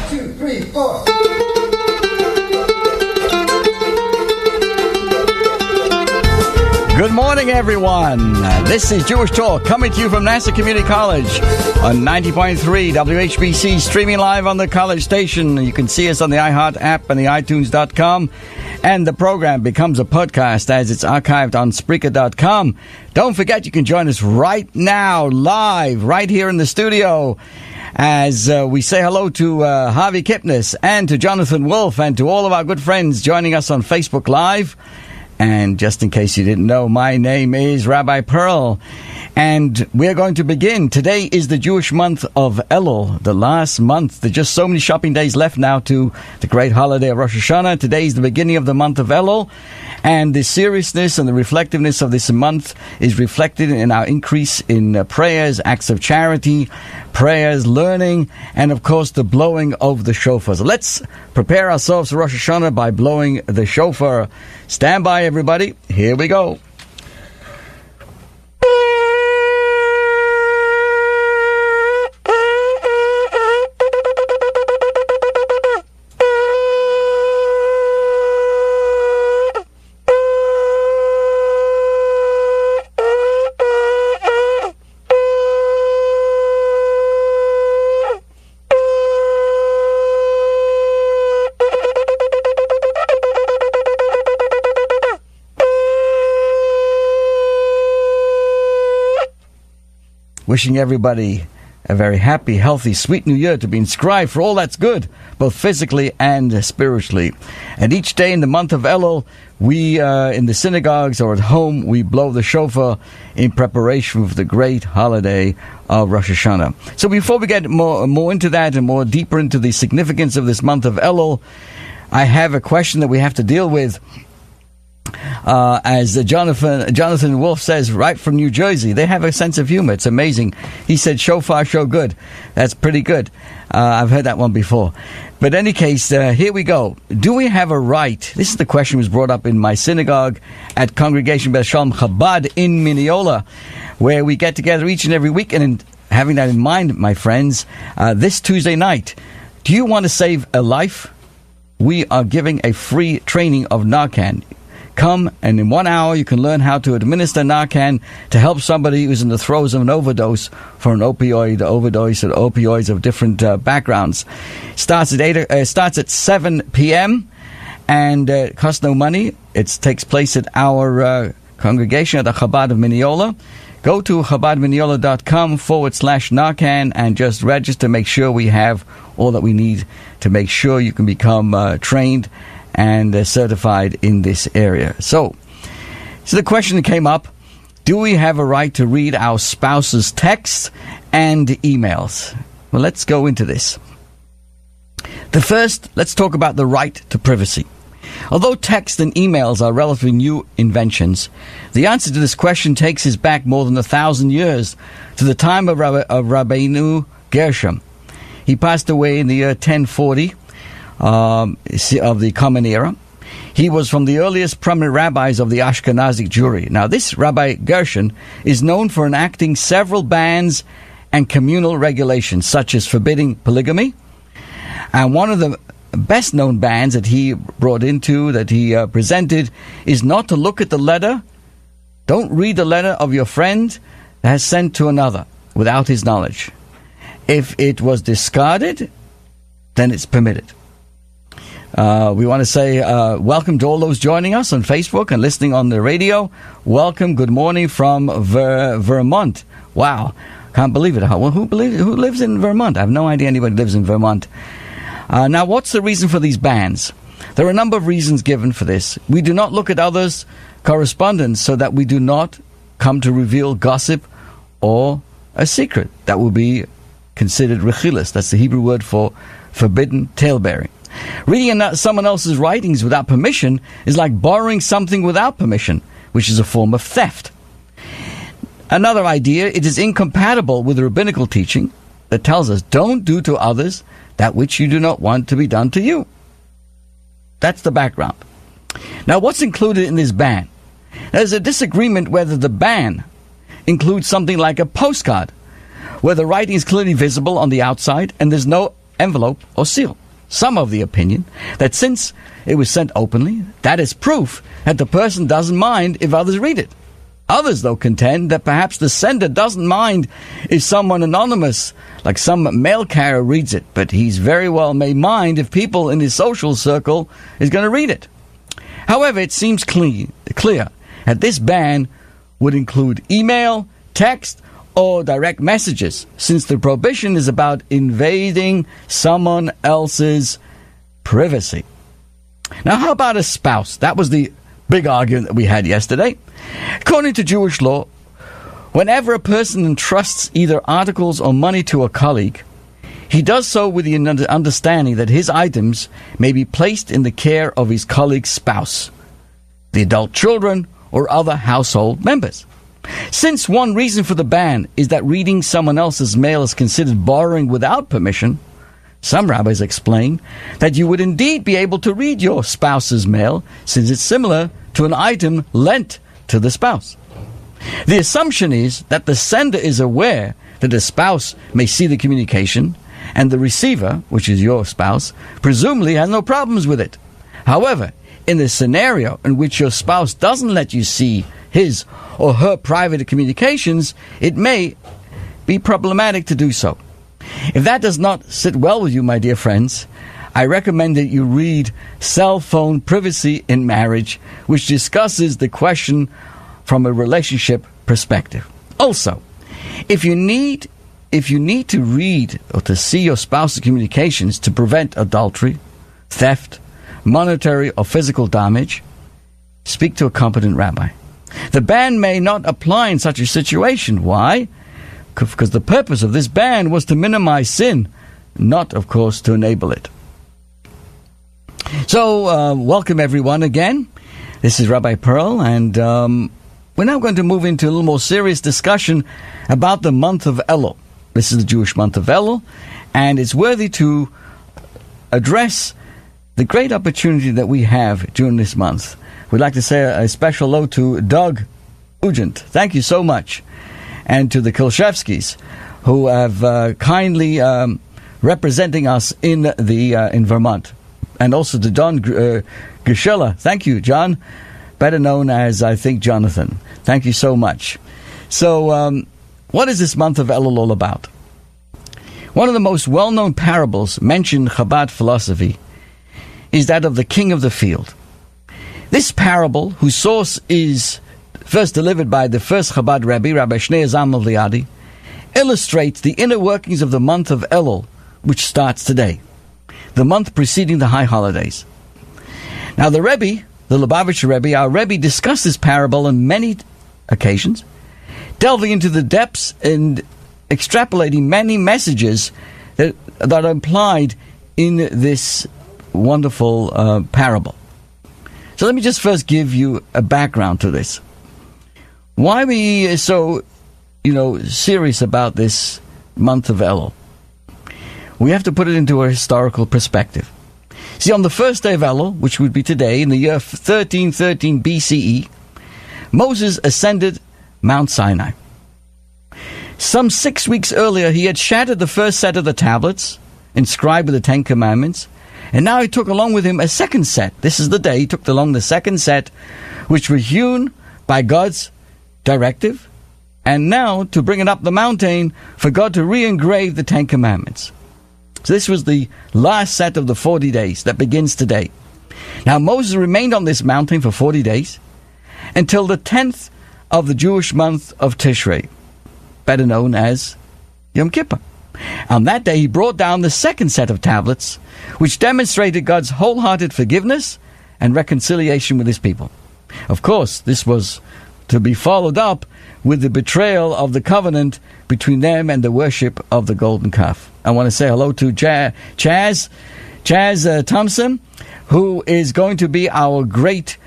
2, 3, 4. Good morning, everyone. This is Jewish Talk coming to you from Nassau Community College on 90.3 WHPC, streaming live on the college station. You can see us on the iHeart app and the iTunes.com. And the program becomes a podcast as it's archived on Spreaker.com. Don't forget, you can join us right now, live, right here in the studio, as we say hello to Harvey Kipnis and to Jonathan Wolf and to all of our good friends joining us on Facebook Live. And just in case you didn't know, my name is Rabbi Pearl, and we're going to begin. Today is the Jewish month of Elul, the last month. There's just so many shopping days left now to the great holiday of Rosh Hashanah. Today is the beginning of the month of Elul, and the seriousness and the reflectiveness of this month is reflected in our increase in prayers, acts of charity, prayers, learning, and of course the blowing of the shofar. So let's prepare ourselves for Rosh Hashanah by blowing the shofar. Stand by, everybody. Here we go. Wishing everybody a very happy, healthy, sweet new year to be inscribed for all that's good, both physically and spiritually. And each day in the month of Elul, we, in the synagogues or at home, we blow the shofar in preparation for the great holiday of Rosh Hashanah. So before we get more into that and more deeper into the significance of this month of Elul, I have a question that we have to deal with. As Jonathan Wolf says, right from New Jersey, they have a sense of humor. It's amazing. He said, shofar, show good. That's pretty good. I've heard that one before. But in any case, here we go. Do we have a right? This is the question that was brought up in my synagogue at Congregation Beth Shalom Chabad in Mineola, where we get together each and every week. And having that in mind, my friends, this Tuesday night, do you want to save a life? We are giving a free training of Narcan. Come, and in 1 hour you can learn how to administer Narcan to help somebody who's in the throes of an overdose for an opioid overdose or opioids of different backgrounds. Starts at 7 p.m. and it costs no money. It takes place at our congregation at the Chabad of Mineola. Go to chabadmineola.com/Narcan and just register. Make sure we have all that we need to make sure you can become trained and certified in this area. So the question that came up, do we have a right to read our spouse's texts and emails? Well, let's go into this. Let's talk about the right to privacy. Although text and emails are relatively new inventions, the answer to this question takes us back more than 1,000 years to the time of Rabbeinu Gershom. He passed away in the year 1040 of the Common Era. He was from the earliest prominent rabbis of the Ashkenazic Jewry. Now, this Rabbi Gershon is known for enacting several bans and communal regulations, such as forbidding polygamy. And one of the best-known bans that he presented, is not to look at the letter. Don't read the letter of your friend that has sent to another without his knowledge. If it was discarded, then it's permitted. We want to say welcome to all those joining us on Facebook and listening on the radio. Welcome, good morning from Vermont. Wow, can't believe it. Who lives in Vermont? I have no idea anybody lives in Vermont. Now, what's the reason for these bans? There are a number of reasons given for this. We do not look at others' correspondence so that we do not come to reveal gossip or a secret. That will be considered rechilas. That's the Hebrew word for forbidden talebearing. Reading someone else's writings without permission is like borrowing something without permission, which is a form of theft. Another idea, it is incompatible with the rabbinical teaching that tells us, don't do to others that which you do not want to be done to you. That's the background. Now, what's included in this ban? There's a disagreement whether the ban includes something like a postcard, where the writing is clearly visible on the outside and there's no envelope or seal. Some of the opinion that since it was sent openly, that is proof that the person doesn't mind if others read it. Others, though, contend that perhaps the sender doesn't mind if someone anonymous, like some mail carrier, reads it, but he's very well may mind if people in his social circle is going to read it. However, it seems clear that this ban would include email, text, or direct messages, since the prohibition is about invading someone else's privacy. Now, how about a spouse? That was the big argument that we had yesterday. According to Jewish law, whenever a person entrusts either articles or money to a colleague, he does so with the understanding that his items may be placed in the care of his colleague's spouse, the adult children, or other household members. Since one reason for the ban is that reading someone else's mail is considered borrowing without permission, some rabbis explain that you would indeed be able to read your spouse's mail, since it's similar to an item lent to the spouse. The assumption is that the sender is aware that the spouse may see the communication, and the receiver, which is your spouse, presumably has no problems with it. However, in the scenario in which your spouse doesn't let you see his or her private communications, it may be problematic to do so. If that does not sit well with you, my dear friends, I recommend that you read Cell Phone Privacy in Marriage, which discusses the question from a relationship perspective. Also, if you need to read or to see your spouse's communications to prevent adultery, theft, monetary or physical damage, speak to a competent rabbi. The ban may not apply in such a situation. Why? Because the purpose of this ban was to minimize sin, not, of course, to enable it. So, welcome everyone again. This is Rabbi Pearl, and we're now going to move into a little more serious discussion about the month of Elul. This is the Jewish month of Elul, and it's worthy to address the great opportunity that we have during this month. We'd like to say a special hello to Doug Ugent. Thank you so much. And to the Kilshevskis, who have kindly representing us in Vermont. And also to Don Gishela. Thank you, John. Better known as, I think, Jonathan. Thank you so much. So, what is this month of Elul all about? One of the most well-known parables mentioned in Chabad philosophy is that of the king of the field. This parable, whose source is first delivered by the first Chabad Rebbe, Rabbi Shneur Zalman Liadi, illustrates the inner workings of the month of Elul, which starts today, the month preceding the high holidays. Now the Rebbe, the Lubavitcher Rebbe, our Rebbe, discussed this parable on many occasions, delving into the depths and extrapolating many messages that are implied in this wonderful parable. So let me just first give you a background to this. Why we are so, serious about this month of Elul? We have to put it into a historical perspective. See, on the first day of Elul, which would be today, in the year 1313 BCE, Moses ascended Mount Sinai. Some 6 weeks earlier, he had shattered the first set of the tablets, inscribed with the Ten Commandments, and now he took along with him a second set. This is the day he took along the second set, which were hewn by God's directive, and now to bring it up the mountain for God to re-engrave the Ten Commandments. So this was the last set of the 40 days that begins today. Now Moses remained on this mountain for 40 days until the 10th of the Jewish month of Tishrei, better known as Yom Kippur. On that day he brought down the second set of tablets, which demonstrated God's wholehearted forgiveness and reconciliation with his people. Of course, this was to be followed up with the betrayal of the covenant between them and the worship of the golden calf. I want to say hello to Chaz Thompson, who is going to be our great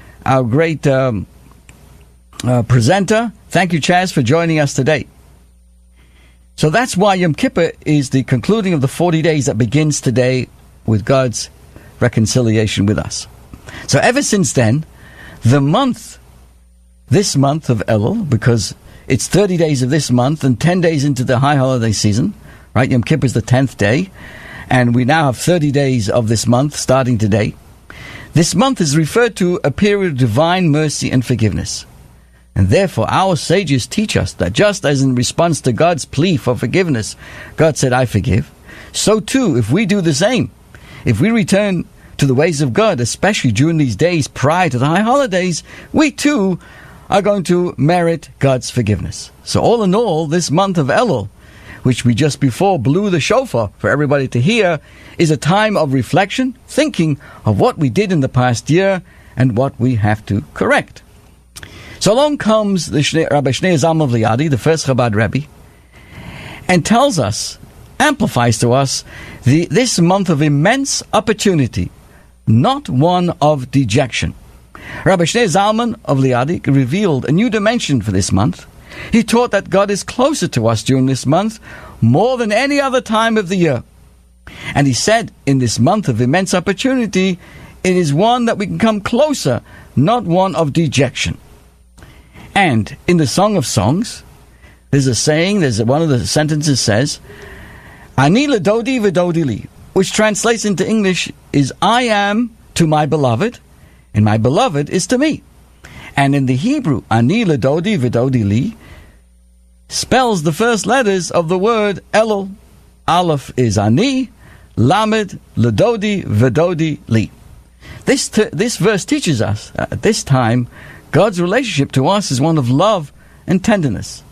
presenter. Thank you, Chaz, for joining us today. So that's why Yom Kippur is the concluding of the 40 days that begins today with God's reconciliation with us. So ever since then, this month of Elul, because it's 30 days of this month and 10 days into the high holiday season, right? Yom Kippur is the 10th day. and we now have 30 days of this month starting today. This month is referred to a period of divine mercy and forgiveness. And therefore, our sages teach us that just as in response to God's plea for forgiveness, God said, I forgive, so too, if we do the same, if we return to the ways of God, especially during these days prior to the high holidays, we too are going to merit God's forgiveness. So all in all, this month of Elul, which we just before blew the shofar for everybody to hear, is a time of reflection, thinking of what we did in the past year and what we have to correct. So along comes the Rabbi Shneur Zalman of Liadi, the first Chabad Rebbe, and tells us, amplifies to us, this month of immense opportunity, not one of dejection. Rabbi Shneur Zalman of Liadi revealed a new dimension for this month. He taught that God is closer to us during this month more than any other time of the year. And he said, in this month of immense opportunity, it is one that we can come closer, not one of dejection. And in the Song of Songs, there's a saying, one of the sentences says, Ani ledodi v'dodi li, which translates into English is, I am to my beloved, and my beloved is to me. And in the Hebrew, Ani ledodi v'dodi li spells the first letters of the word Elul. Aleph is Ani, Lamed, ledodi v'dodi li. This verse teaches us, at this time, God's relationship to us is one of love and tenderness.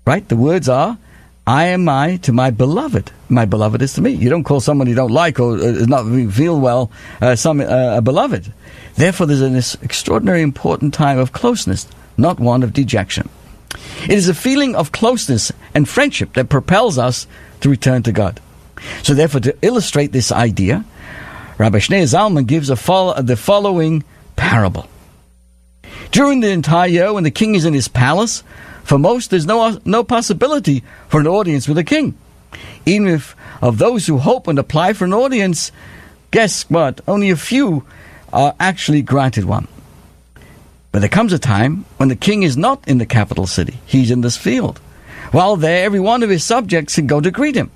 Right? The words are, I am I to my beloved. My beloved is to me. You don't call someone you don't like or not feel well a beloved. Therefore, there's this extraordinary important time of closeness, not one of dejection. It is a feeling of closeness and friendship that propels us to return to God. So therefore, to illustrate this idea, Rabbi Shneur Zalman gives the following parable. During the entire year, when the king is in his palace, for most there's no possibility for an audience with the king. Even if of those who hope and apply for an audience, guess what? Only a few are actually granted one. But there comes a time when the king is not in the capital city. He's in this field. While there, every one of his subjects can go to greet him.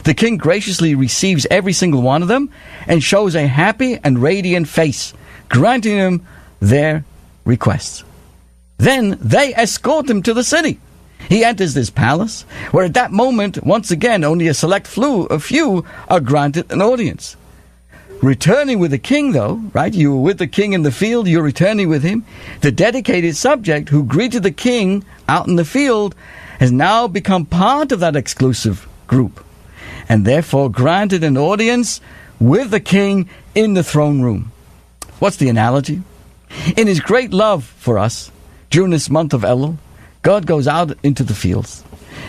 The king graciously receives every single one of them and shows a happy and radiant face, granting them their requests. Then they escort him to the city. He enters this palace, where at that moment, once again, only a few are granted an audience. Returning with the king, though, right? You were with the king in the field, you're returning with him. The dedicated subject who greeted the king out in the field has now become part of that exclusive group, and therefore granted an audience with the king in the throne room. What's the analogy? In his great love for us, during this month of Elul, God goes out into the fields.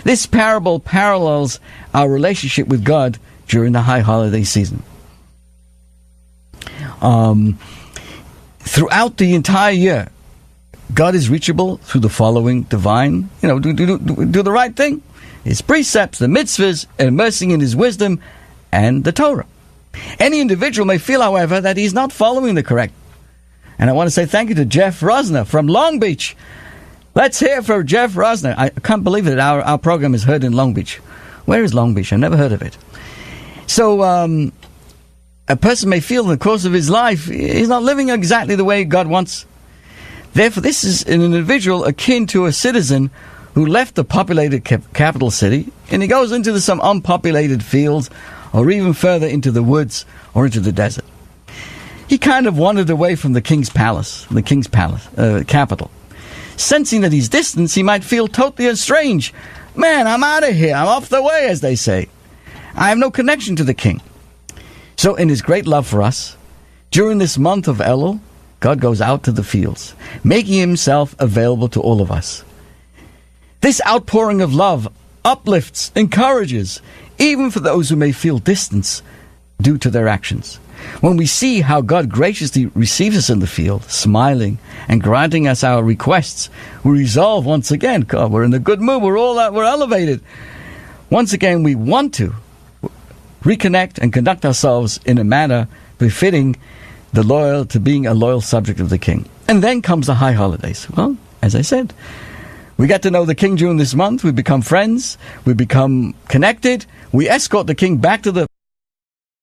This parable parallels our relationship with God during the high holiday season. Throughout the entire year, God is reachable through the following divine, do the right thing. His precepts, the mitzvahs, immersing in his wisdom, and the Torah. Any individual may feel, however, that he's not following the correct. And I want to say thank you to Jeff Rosner from Long Beach. Let's hear for Jeff Rosner. I can't believe it. Our program is heard in Long Beach. Where is Long Beach? I've never heard of it. So, a person may feel in the course of his life he's not living exactly the way God wants. Therefore, this is an individual akin to a citizen who left the populated capital city and he goes into some unpopulated fields or even further into the woods or into the desert. He kind of wandered away from the king's capital. Sensing that he's distant, he might feel totally estranged. Man, I'm out of here. I'm off the way, as they say. I have no connection to the king. So in his great love for us, during this month of Elul, God goes out to the fields, making himself available to all of us. This outpouring of love uplifts, encourages, even for those who may feel distance due to their actions. When we see how God graciously receives us in the field, smiling and granting us our requests, we resolve once again, God, we're in a good mood, we're elevated. Once again, we want to reconnect and conduct ourselves in a manner befitting being a loyal subject of the king. And then comes the high holidays. Well, as I said, We get to know the king during this month. We become friends. We become connected. We escort the king back to the